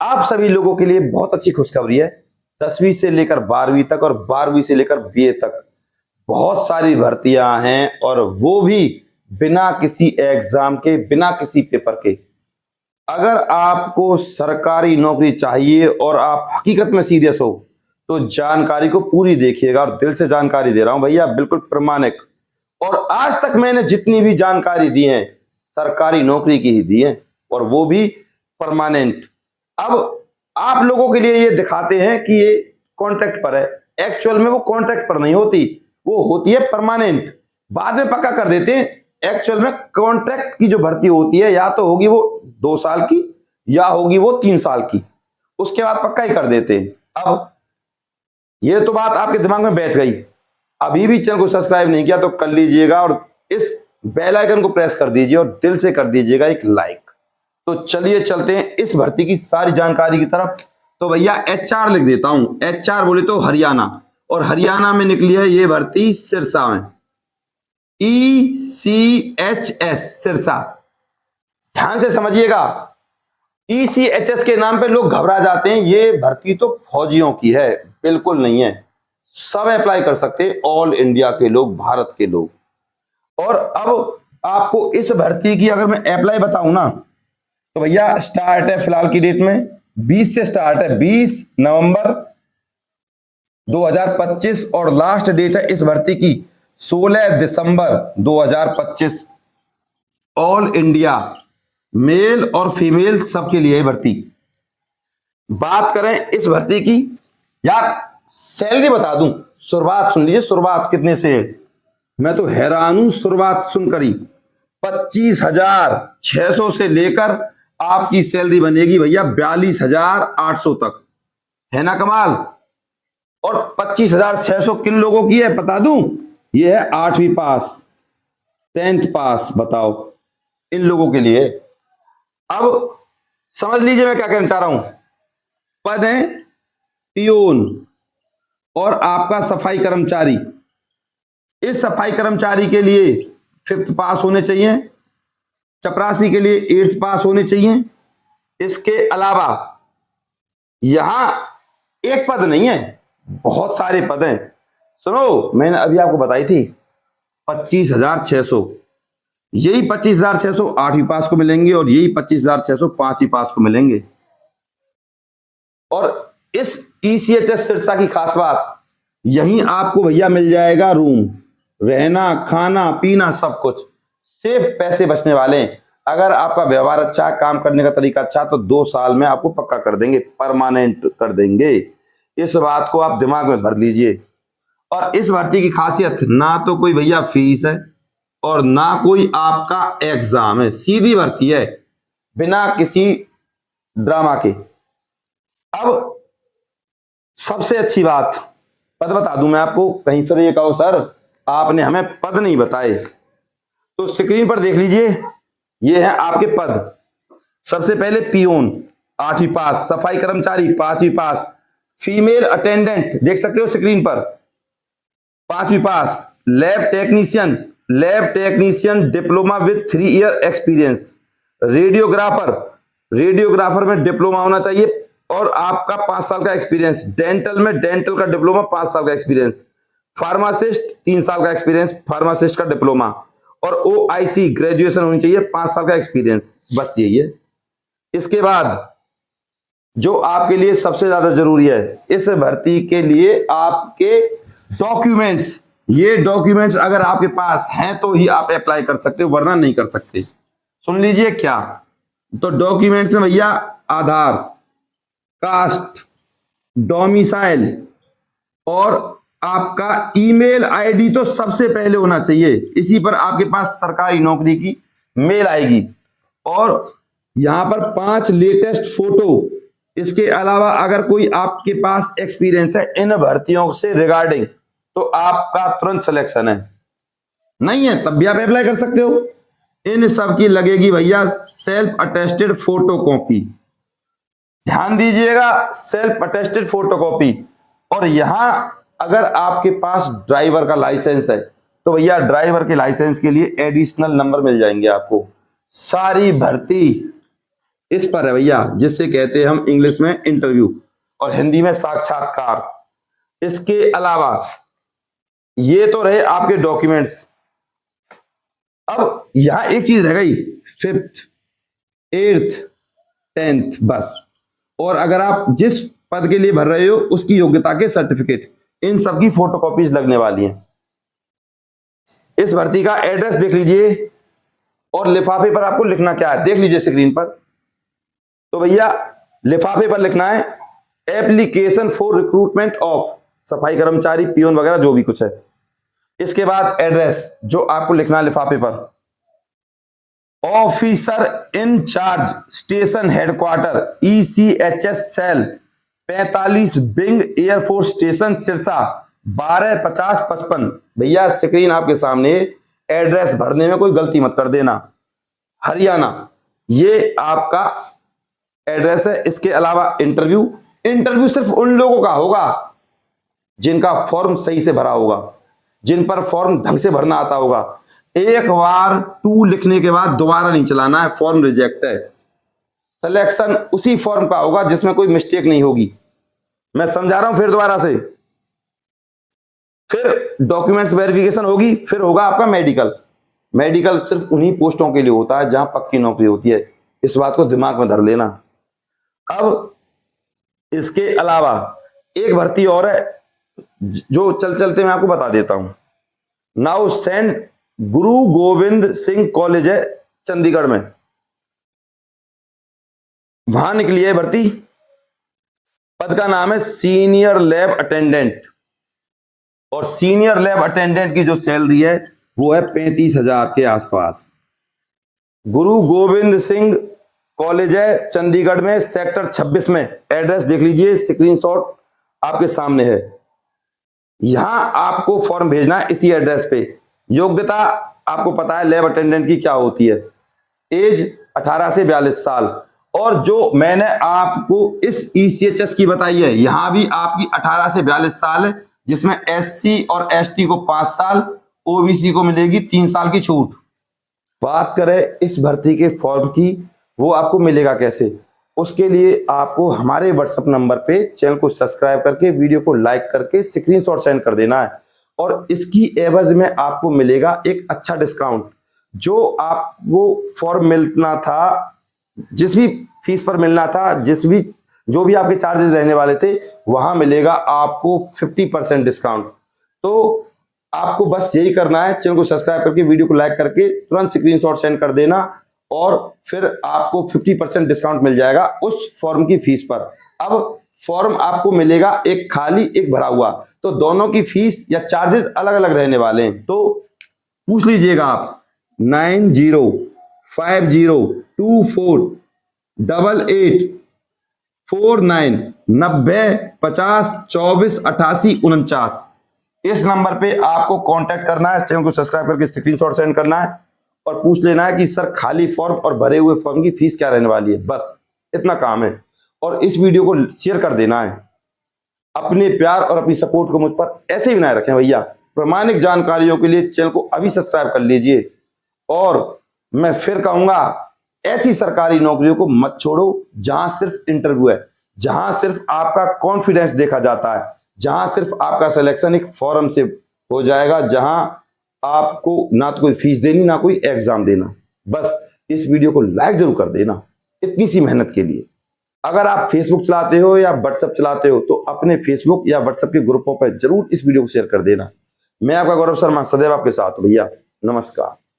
आप सभी लोगों के लिए बहुत अच्छी खुशखबरी है। 10वीं से लेकर 12वीं तक और 12वीं से लेकर बीए तक बहुत सारी भर्तियां हैं, और वो भी बिना किसी एग्जाम के, बिना किसी पेपर के। अगर आपको सरकारी नौकरी चाहिए और आप हकीकत में सीरियस हो तो जानकारी को पूरी देखिएगा, और दिल से जानकारी दे रहा हूं भैया, बिल्कुल प्रमाणिक। और आज तक मैंने जितनी भी जानकारी दी है सरकारी नौकरी की ही दी है, और वो भी परमानेंट। अब आप लोगों के लिए ये दिखाते हैं कि ये कॉन्ट्रैक्ट पर है, एक्चुअल में वो कॉन्ट्रैक्ट पर नहीं होती, वो होती है परमानेंट। बाद में पक्का कर देते हैं। एक्चुअल में कॉन्ट्रैक्ट की जो भर्ती होती है या तो होगी वो 2 साल की या होगी वो 3 साल की, उसके बाद पक्का ही कर देते हैं। अब ये तो बात आपके दिमाग में बैठ गई। अभी भी चैनल को सब्सक्राइब नहीं किया तो कर लीजिएगा, और इस बेल आइकन को प्रेस कर दीजिए, और दिल से कर दीजिएगा एक लाइक। तो चलिए चलते हैं इस भर्ती की सारी जानकारी की तरफ। तो भैया एचआर लिख देता हूं। एचआर बोले तो हरियाणा, और हरियाणा में निकली है ये भर्ती सिरसा में, ECHS सिरसा। ध्यान से समझिएगा, ECHS के नाम पे लोग घबरा जाते हैं। ये भर्ती तो फौजियों की है, बिल्कुल नहीं है। सब अप्लाई कर सकते हैं, ऑल इंडिया के लोग, भारत के लोग। और अब आपको इस भर्ती की अगर मैं अप्लाई बताऊं ना, तो भैया स्टार्ट है फिलहाल की डेट में 20 से स्टार्ट है, 20 नवंबर 2025, और लास्ट डेट है इस भर्ती की 16 दिसंबर 2025। ऑल इंडिया, मेल और फीमेल सबके लिए भर्ती। बात करें इस भर्ती की, यार सैलरी बता दूं, शुरुआत सुन लीजिए, शुरुआत कितने से है, मैं तो हैरान हूं शुरुआत सुनकर ही। 25,600 से लेकर आपकी सैलरी बनेगी भैया 42,800 तक, है ना कमाल। और 25,600 किन लोगों की है बता दूं, ये है 8वीं पास, 10th पास, बताओ इन लोगों के लिए। अब समझ लीजिए मैं क्या कहना चाह रहा हूं। पद है पियून और आपका सफाई कर्मचारी। इस सफाई कर्मचारी के लिए 5th पास होने चाहिए, चपरासी के लिए 8th पास होने चाहिए। इसके अलावा यहां एक पद नहीं है, बहुत सारे पद हैं। सुनो, मैंने अभी आपको बताई थी 25,600, यही 25,600 8वीं पास को मिलेंगे, और यही 25,600 5वीं पास को मिलेंगे। और इस ECHS सिरसा की खास बात, यहीं आपको भैया मिल जाएगा रूम, रहना, खाना, पीना, सब कुछ। सिर्फ पैसे बचने वाले हैं। अगर आपका व्यवहार अच्छा है, काम करने का तरीका अच्छा, तो 2 साल में आपको पक्का कर देंगे, परमानेंट कर देंगे। इस बात को आप दिमाग में भर लीजिए। और इस भर्ती की खासियत, ना तो कोई भैया फीस है और ना कोई आपका एग्जाम है, सीधी भर्ती है बिना किसी ड्रामा के। अब सबसे अच्छी बात, पद बता दूं मैं आपको, कहीं फिर ये कहो सर आपने हमें पद नहीं बताए, तो स्क्रीन पर देख लीजिए, ये है आपके पद। सबसे पहले पियून 8वीं पास, सफाई कर्मचारी 5वीं पास, फीमेल अटेंडेंट देख सकते हो स्क्रीन पर 5वीं pass, lab technician diploma with 3 year experience, radiographer में डिप्लोमा होना चाहिए और आपका 5 साल का एक्सपीरियंस, डेंटल का डिप्लोमा 5 साल का एक्सपीरियंस, फार्मासिस्ट 3 साल का एक्सपीरियंस, फार्मासिस्ट का डिप्लोमा, और OIC ग्रेजुएशन होनी चाहिए, 5 साल का एक्सपीरियंस, बस यही है। इसके बाद जो आपके लिए सबसे ज्यादा जरूरी है इस भर्ती के लिए, आपके डॉक्यूमेंट्स। ये डॉक्यूमेंट्स अगर आपके पास हैं तो ही आप अप्लाई कर सकते हो, वरना नहीं कर सकते। सुन लीजिए क्या, तो डॉक्यूमेंट्स में भैया आधार, कास्ट, डोमिसाइल, और आपका ईमेल आईडी तो सबसे पहले होना चाहिए। इसी पर आपके पास सरकारी नौकरी की मेल आएगी। और यहां पर 5 लेटेस्ट फोटो। इसके अलावा अगर कोई आपके पास एक्सपीरियंस है इन भर्तियों से रिगार्डिंग, तो आपका तुरंत सिलेक्शन है। नहीं है तब भी आप अप्लाई कर सकते हो। इन सब की लगेगी भैया सेल्फ अटेस्टेड फोटो कॉपी, ध्यान दीजिएगा, सेल्फ अटेस्टेड फोटो कॉपी। और यहां अगर आपके पास ड्राइवर का लाइसेंस है तो भैया ड्राइवर के लाइसेंस के लिए एडिशनल नंबर मिल जाएंगे आपको। सारी भर्ती इस पर है भैया, जिससे कहते हैं हम इंग्लिश में इंटरव्यू और हिंदी में साक्षात्कार। इसके अलावा ये तो रहे आपके डॉक्यूमेंट्स। अब यहां एक चीज रह गई, 5th 8th 10th बस। और अगर आप जिस पद के लिए भर रहे हो उसकी योग्यता के सर्टिफिकेट, इन सब की फोटोकॉपीज लगने वाली हैं। इस भर्ती का एड्रेस देख लीजिए और लिफाफे पर आपको लिखना क्या है देख लीजिए स्क्रीन पर। तो भैया लिफाफे पर लिखना है एप्लीकेशन फॉर रिक्रूटमेंट ऑफ सफाई कर्मचारी, पियून वगैरह जो भी कुछ है। इसके बाद एड्रेस जो आपको लिखना है लिफाफे पर, officer in charge station headquarter ECHS cell 45 wing air force station Sirsa 125055। भैया स्क्रीन आपके सामने, एड्रेस भरने में कोई गलती मत कर देना, हरियाणा, ये आपका एड्रेस है। इसके अलावा इंटरव्यू सिर्फ उन लोगों का होगा जिनका फॉर्म सही से भरा होगा, जिन पर फॉर्म ढंग से भरना आता होगा। एक बार 2 लिखने के बाद दोबारा नहीं चलाना है, फॉर्म रिजेक्ट है। सिलेक्शन उसी फॉर्म का होगा जिसमें कोई मिस्टेक नहीं होगी। मैं समझा रहा हूं फिर दोबारा से। फिर डॉक्यूमेंट्स वेरिफिकेशन होगी, फिर होगा आपका मेडिकल सिर्फ उन्हीं पोस्टों के लिए होता है जहां पक्की नौकरी होती है, इस बात को दिमाग में धर लेना। अब इसके अलावा एक भर्ती और है जो चलते मैं आपको बता देता हूं। नाउ सेंट गुरु गोविंद सिंह कॉलेज है चंडीगढ़ में, वहां निकली है भर्ती। पद का नाम है सीनियर लैब अटेंडेंट, और सीनियर लैब अटेंडेंट की जो सैलरी है वो है 35,000 के आसपास। गुरु गोविंद सिंह कॉलेज है चंडीगढ़ में, सेक्टर 26 में। एड्रेस देख लीजिए, स्क्रीनशॉट आपके सामने है। यहां आपको फॉर्म भेजना है इसी एड्रेस पे। योग्यता आपको पता है लैब अटेंडेंट की क्या होती है, एज 18 से 42 साल। और जो मैंने आपको इस ECHS की बताई है, यहां भी आपकी 18 से 42 साल है, जिसमें SC और ST को 5 साल, OBC को मिलेगी 3 साल की छूट। बात करें इस भर्ती के फॉर्म की, वो आपको मिलेगा कैसे, उसके लिए आपको हमारे WhatsApp नंबर पे चैनल को सब्सक्राइब करके वीडियो को लाइक करके स्क्रीनशॉट सेंड कर देना है। और इसकी एवज में आपको मिलेगा एक अच्छा डिस्काउंट। जो आपको फॉर्म मिलना था, जिस भी फीस पर मिलना था, जो भी आपके चार्जेस रहने वाले थे, वहां मिलेगा आपको 50% डिस्काउंट। तो आपको बस यही करना है, चैनल को सब्सक्राइब करके वीडियो को लाइक करके तुरंत स्क्रीनशॉट सेंड कर देना, और फिर आपको 50% डिस्काउंट मिल जाएगा उस फॉर्म की फीस पर। अब फॉर्म आपको मिलेगा एक खाली, एक भरा हुआ, तो दोनों की फीस या चार्जेस अलग अलग रहने वाले हैं। तो पूछ लीजिएगा आप 905824899050248849। इस नंबर पे आपको कांटेक्ट करना है, चैनल को सब्सक्राइब करके स्क्रीनशॉट सेंड करना है और पूछ लेना है कि सर खाली फॉर्म और भरे हुए फॉर्म की फीस क्या रहने वाली है। बस इतना काम है। और इस वीडियो को शेयर कर देना है। अपने प्यार और अपनी सपोर्ट को मुझ पर ऐसे ही बनाए रखें भैया। प्रामाणिक जानकारियों के लिए चैनल को अभी सब्सक्राइब कर लीजिए। और मैं फिर कहूंगा, ऐसी सरकारी नौकरियों को मत छोड़ो जहां सिर्फ इंटरव्यू है, जहां सिर्फ आपका कॉन्फिडेंस देखा जाता है, जहां सिर्फ आपका सिलेक्शन एक फॉर्म से हो जाएगा, जहां आपको ना तो कोई फीस देनी ना कोई एग्जाम देना। बस इस वीडियो को लाइक जरूर कर देना इतनी सी मेहनत के लिए। अगर आप फेसबुक चलाते हो या व्हाट्सएप चलाते हो तो अपने फेसबुक या व्हाट्सएप के ग्रुपों पर जरूर इस वीडियो को शेयर कर देना। मैं आपका गौरव शर्मा सदैव आपके साथ हूं भैया। नमस्कार।